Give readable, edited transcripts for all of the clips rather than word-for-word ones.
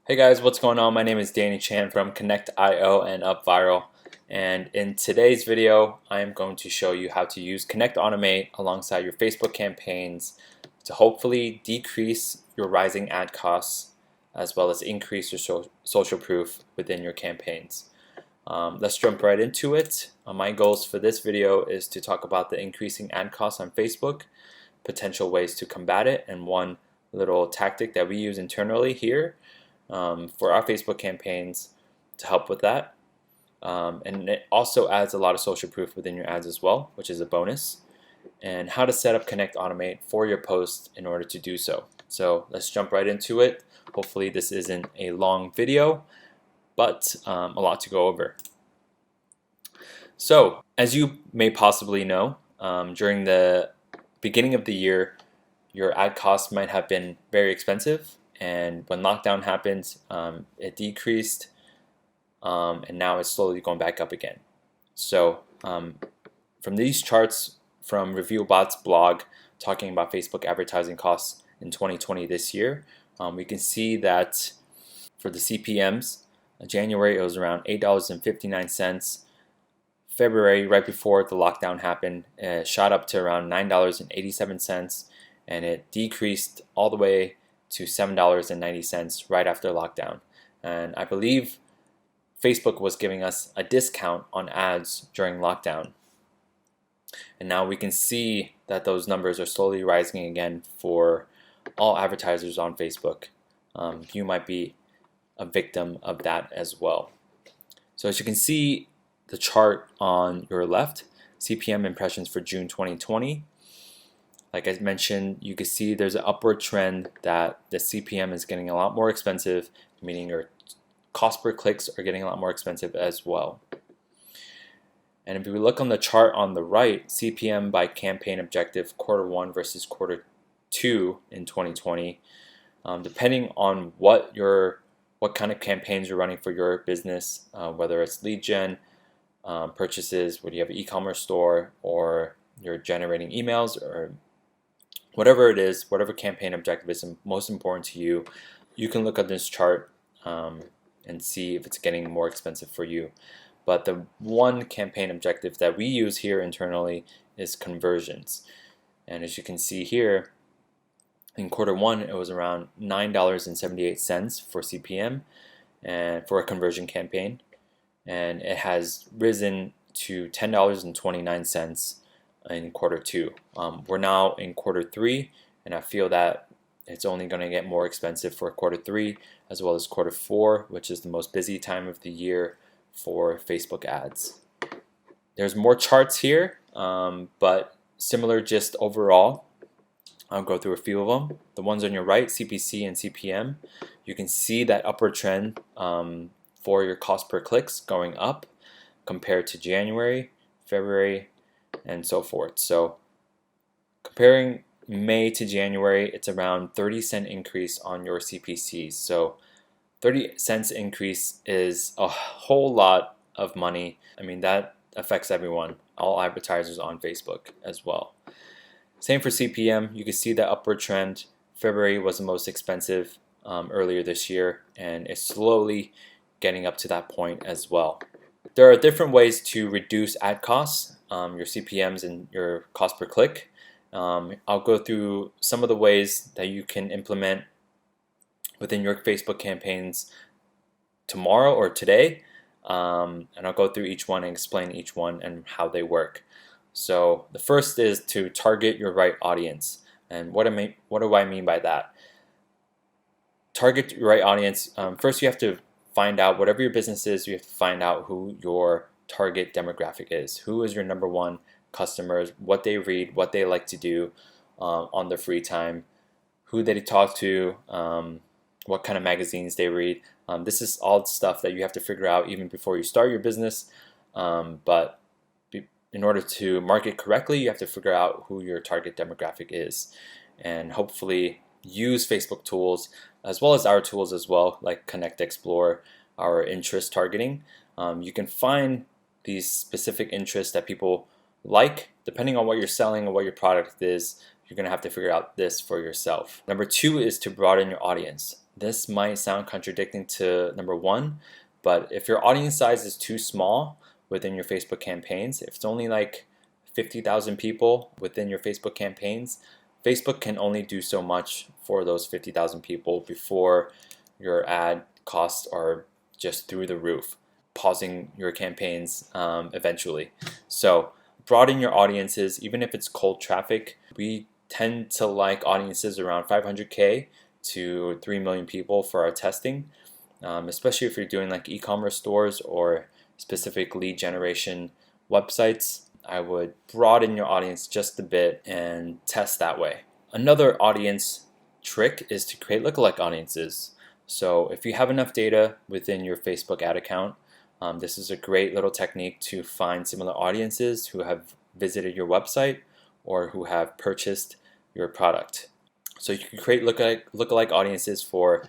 Hey guys, what's going on? My name is Danny Chan from Connectio and UpViral, and in today's video I am going to show you how to use Connect Automate alongside your Facebook campaigns to hopefully decrease your rising ad costs as well as increase your social proof within your campaigns. Let's jump right into it. My goals for this video is to talk about the increasing ad costs on Facebook, potential ways to combat it, and one little tactic that we use internally here for our Facebook campaigns to help with that. And it also adds a lot of social proof within your ads as well, which is a bonus. And how to set up Connect Automate for your post in order to do so. So let's jump right into it. Hopefully this isn't a long video, but a lot to go over. So as you may possibly know, during the beginning of the year, your ad costs might have been very expensive. And when lockdown happened, it decreased, and now it's slowly going back up again. So from these charts from ReviewBot's blog talking about Facebook advertising costs in 2020 this year, we can see that for the CPMs, January it was around $8.59. February, right before the lockdown happened, it shot up to around $9.87, and it decreased all the way to $7.90 right after lockdown. And I believe Facebook was giving us a discount on ads during lockdown. And now we can see that those numbers are slowly rising again for all advertisers on Facebook. You might be a victim of that as well. So as you can see, the chart on your left, CPM impressions for June 2020. Like I mentioned, you can see there's an upward trend that the CPM is getting a lot more expensive, meaning your cost per clicks are getting a lot more expensive as well. And if we look on the chart on the right, CPM by campaign objective Q1 versus Q2 in 2020, depending on what kind of campaigns you're running for your business, whether it's lead gen, purchases, whether you have an e-commerce store, or you're generating emails, or whatever it is, whatever campaign objective is most important to you, you can look at this chart and see if it's getting more expensive for you. But the one campaign objective that we use here internally is conversions. And as you can see here, in Q1 it was around $9.78 for CPM and for a conversion campaign, and it has risen to $10.29 in Q2. We're now in Q3, and I feel that it's only going to get more expensive for Q3 as well as Q4, which is the most busy time of the year for Facebook ads. There's more charts here, but similar gist overall. I'll go through a few of them. The ones on your right, CPC and CPM, you can see that upward trend for your cost per clicks going up compared to January, February, and so forth. So comparing May to January, it's around 30-cent increase on your CPCs. So 30 cents increase is a whole lot of money. I mean, that affects everyone, all advertisers on Facebook as well. Same for CPM. You can see that upward trend. February was the most expensive earlier this year, and it's slowly getting up to that point as well. There are different ways to reduce ad costs, your CPMs and your cost per click. I'll go through some of the ways that you can implement within your Facebook campaigns tomorrow or today, and I'll go through each one and explain each one and how they work. So the first is to target your right audience. And what do I mean by that? Target your right audience. First, you have to find out, whatever your business is, you have to find out who your target demographic is. Who is your number one customers, what they read, what they like to do on their free time, who they talk to, what kind of magazines they read. This is all stuff that you have to figure out even before you start your business. But in order to market correctly, you have to figure out who your target demographic is, and hopefully use Facebook tools as well as our tools as well, like Connect Explore, our interest targeting. You can find these specific interests that people like. Depending on what you're selling or what your product is, you're going to have to figure out this for yourself. Number two is to broaden your audience. this might sound contradicting to number one, but if your audience size is too small within your Facebook campaigns, if it's only like 50,000 people within your Facebook campaigns, Facebook can only do so much for those 50,000 people before your ad costs are just through the roof, pausing your campaigns eventually. So broaden your audiences, even if it's cold traffic. We tend to like audiences around 500K to 3 million people for our testing, especially if you're doing like e-commerce stores or specific lead generation websites. I would broaden your audience just a bit and test that way. Another audience trick is to create lookalike audiences. So if you have enough data within your Facebook ad account, this is a great little technique to find similar audiences who have visited your website or who have purchased your product. So you can create lookalike audiences for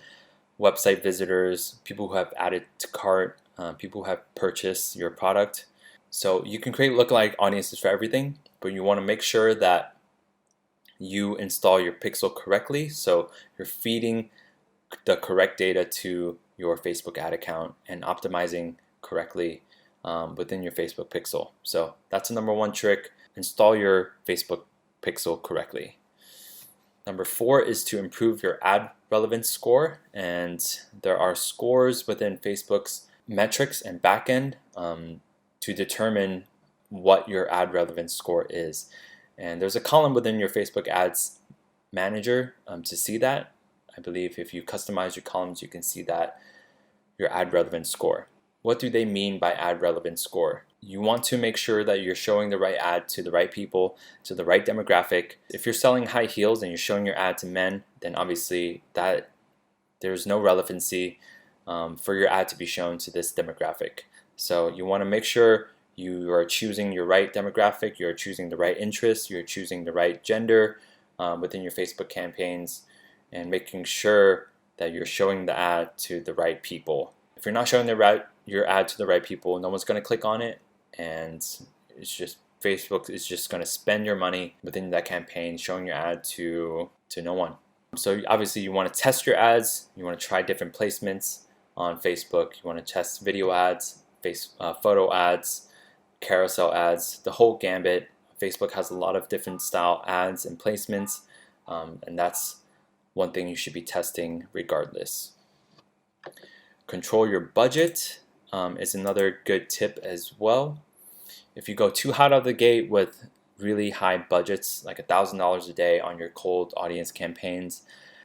website visitors, people who have added to cart, people who have purchased your product. So you can create lookalike audiences for everything, but you want to make sure that you install your pixel correctly, so you're feeding the correct data to your Facebook ad account and optimizing correctly within your Facebook pixel. So that's the number one trick. Install your Facebook pixel correctly. Number four is to improve your ad relevance score, and there are scores within Facebook's metrics and backend to determine what your ad relevance score is. And there's a column within your Facebook ads manager to see that. I believe if you customize your columns, you can see that your ad relevance score. What do they mean by ad relevance score? You want to make sure that you're showing the right ad to the right people, to the right demographic. If you're selling high heels and you're showing your ad to men, then obviously that there's no relevancy for your ad to be shown to this demographic. So you want to make sure you are choosing your right demographic, you're choosing the right interests, you're choosing the right gender within your Facebook campaigns, and making sure that you're showing the ad to the right people. If you're not showing your ad to the right people, no one's going to click on it, and it's just Facebook is just going to spend your money within that campaign showing your ad to no one. So obviously you want to test your ads, you want to try different placements on Facebook, you want to test video ads, photo ads, carousel ads, the whole gambit. Facebook has a lot of different style ads and placements, and that's one thing you should be testing regardless. Control your budget is another good tip as well. If you go too hot out of the gate with really high budgets, like $1,000 a day on your cold audience campaigns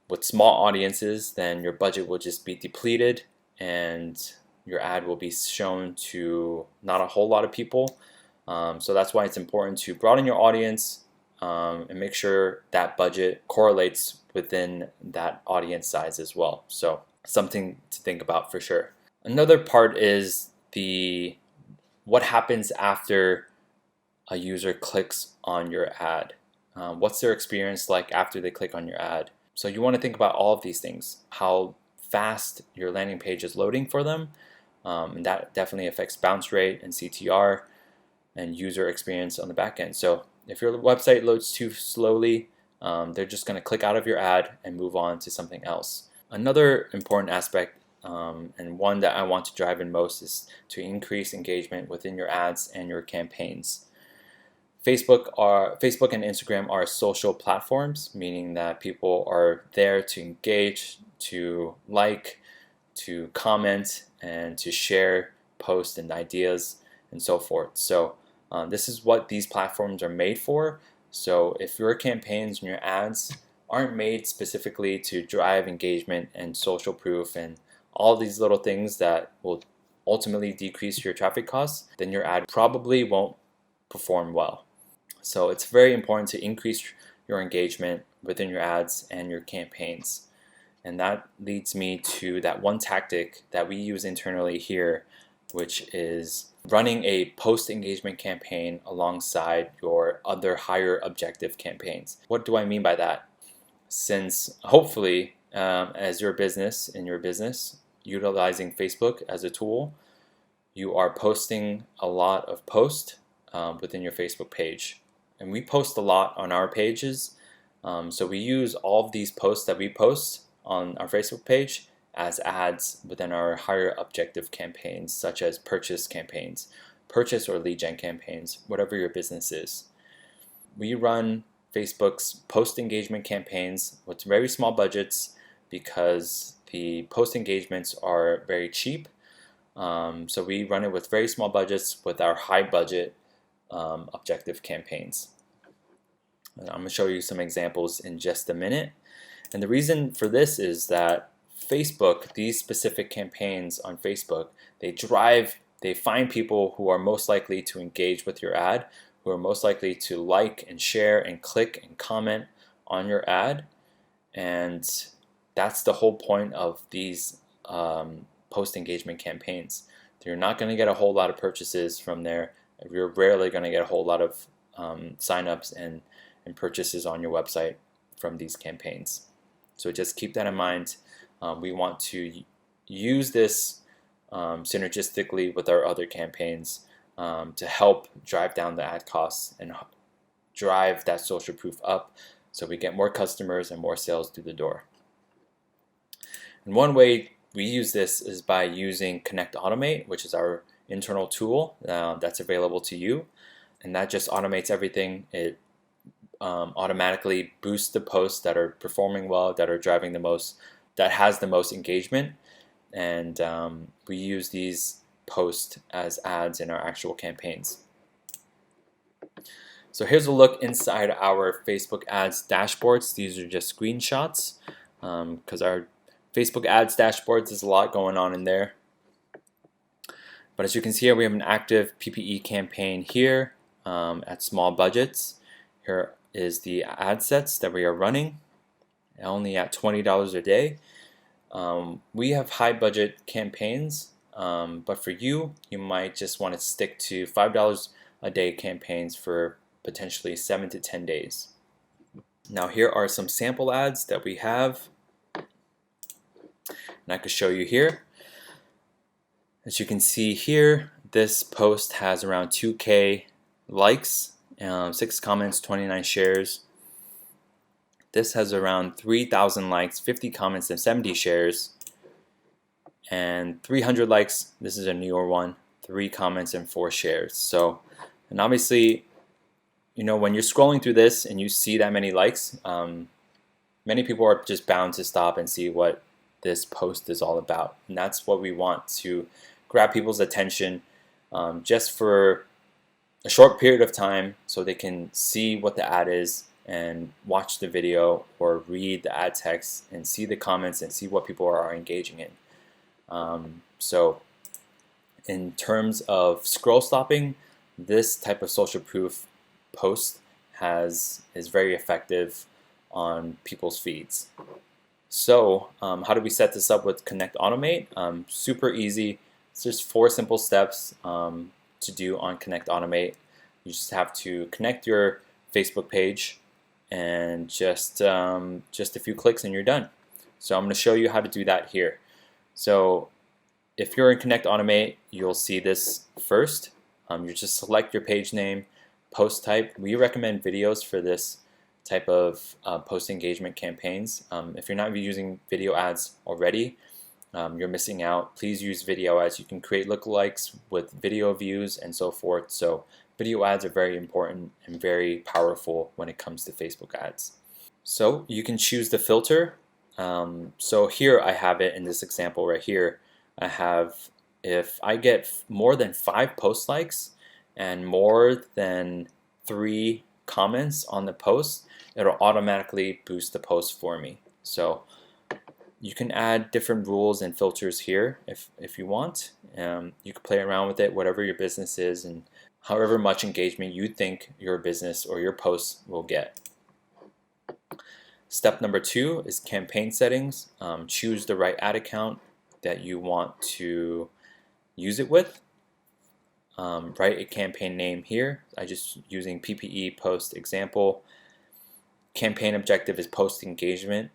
with small audiences, then your budget will just be depleted and your ad will be shown to not a whole lot of people. So that's why it's important to broaden your audience and make sure that budget correlates within that audience size as well. So something to think about for sure. Another part is what happens after a user clicks on your ad. What's their experience like after they click on your ad? So you want to think about all of these things, how fast your landing page is loading for them, and that definitely affects bounce rate and CTR and user experience on the back end. So if your website loads too slowly, they're just going to click out of your ad and move on to something else. Another important aspect, and one that I want to drive in most, is to increase engagement within your ads and your campaigns. Facebook and Instagram are social platforms, meaning that people are there to engage, to like, to comment, and to share posts and ideas and so forth. So this is what these platforms are made for. So if your campaigns and your ads aren't made specifically to drive engagement and social proof and all these little things that will ultimately decrease your traffic costs, then your ad probably won't perform well. So it's very important to increase your engagement within your ads and your campaigns. And that leads me to that one tactic that we use internally here, which is running a post-engagement campaign alongside your other higher objective campaigns. What do I mean by that? Since hopefully as your business, utilizing Facebook as a tool, you are posting a lot of posts within your Facebook page. And we post a lot on our pages, so we use all of these posts that we post on our Facebook page as ads within our higher objective campaigns, such as purchase campaigns, purchase or lead gen campaigns, whatever your business is. We run Facebook's post engagement campaigns with very small budgets because the post engagements are very cheap. So we run it with very small budgets with our high budget objective campaigns. And I'm going to show you some examples in just a minute. And the reason for this is that Facebook, these specific campaigns on Facebook, they find people who are most likely to engage with your ad, who are most likely to like and share and click and comment on your ad. And that's the whole point of these post-engagement campaigns. You're not going to get a whole lot of purchases from there. You're rarely going to get a whole lot of signups and purchases on your website from these campaigns. So just keep that in mind. We want to use this synergistically with our other campaigns to help drive down the ad costs and drive that social proof up so we get more customers and more sales through the door. And one way we use this is by using Connect-Automate, which is our internal tool that's available to you. And that just automates everything. It automatically boosts the posts that are performing well, that are driving the most, that has the most engagement. And we use these posts as ads in our actual campaigns. So here's a look inside our Facebook ads dashboards. These are just screenshots because our Facebook ads dashboards, there's a lot going on in there. But as you can see here, we have an active PPE campaign here at small budgets. Here is the ad sets that we are running, only at $20 a day. We have high budget campaigns, but for you, you might just want to stick to $5 a day campaigns for potentially 7 to 10 days. Now here are some sample ads that we have, and I could show you here. As you can see here, this post has around 2K likes, 6 comments, 29 shares. This has around 3,000 likes, 50 comments, and 70 shares. And 300 likes, this is a newer one, 3 comments and 4 shares. So, and obviously, you know, when you're scrolling through this and you see that many likes, many people are just bound to stop and see what this post is all about. And that's what we want, to grab people's attention just for a short period of time so they can see what the ad is and watch the video or read the ad text and see the comments and see what people are engaging in. So in terms of scroll stopping, this type of social proof post is very effective on people's feeds. So how do we set this up with Connect-Automate? Super easy. It's just 4 simple steps to do on Connect-Automate. You just have to connect your Facebook page and just a few clicks and you're done. So I'm going to show you how to do that here. So if you're in Connect-Automate, you'll see this first. You just select your page name, post type. We recommend videos for this type of post engagement campaigns. If you're not using video ads already, you're missing out. Please use video ads. You can create lookalikes with video views and so forth. So video ads are very important and very powerful when it comes to Facebook ads. So you can choose the filter. So here I have it in this example right here. I have, if I get more than 5 post likes and more than 3 comments on the post, it'll automatically boost the post for me. So you can add different rules and filters here if you want. You can play around with it, whatever your business is and however much engagement you think your business or your post will get. Step number 2 is campaign settings. Choose the right ad account that you want to use it with. Write a campaign name here. I just using PPE post example. Campaign objective is post engagement,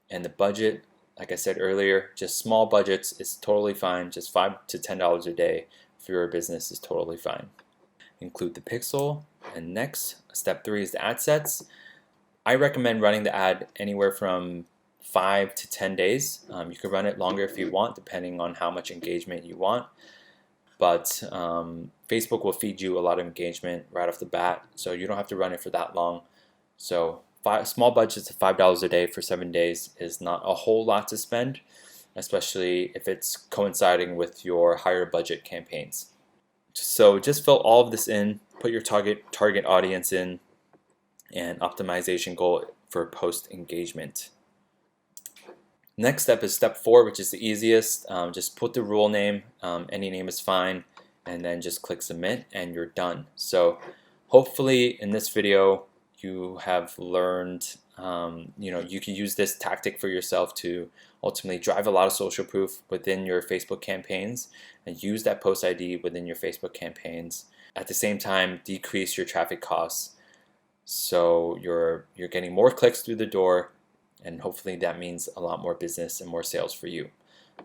and the budget, like I said earlier, just small budgets is totally fine. Just $5 to $10 a day for your business is totally fine. Include the pixel, and next, step 3 is the ad sets. I recommend running the ad anywhere from 5 to 10 days. You can run it longer if you want, depending on how much engagement you want. But Facebook will feed you a lot of engagement right off the bat, so you don't have to run it for that long. So small budgets of $5 a day for 7 days is not a whole lot to spend, especially if it's coinciding with your higher budget campaigns. So just fill all of this in, put your target audience in, and optimization goal for post engagement. Next step is step 4, which is the easiest. Just put the rule name, any name is fine, and then just click submit and you're done. So hopefully in this video you have learned you can use this tactic for yourself to ultimately drive a lot of social proof within your Facebook campaigns and use that post ID within your Facebook campaigns. At the same time, decrease your traffic costs so you're getting more clicks through the door, and hopefully that means a lot more business and more sales for you.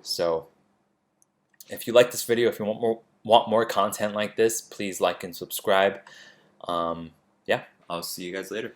So if you like this video, if you want more content like this, please like and subscribe. Yeah, I'll see you guys later.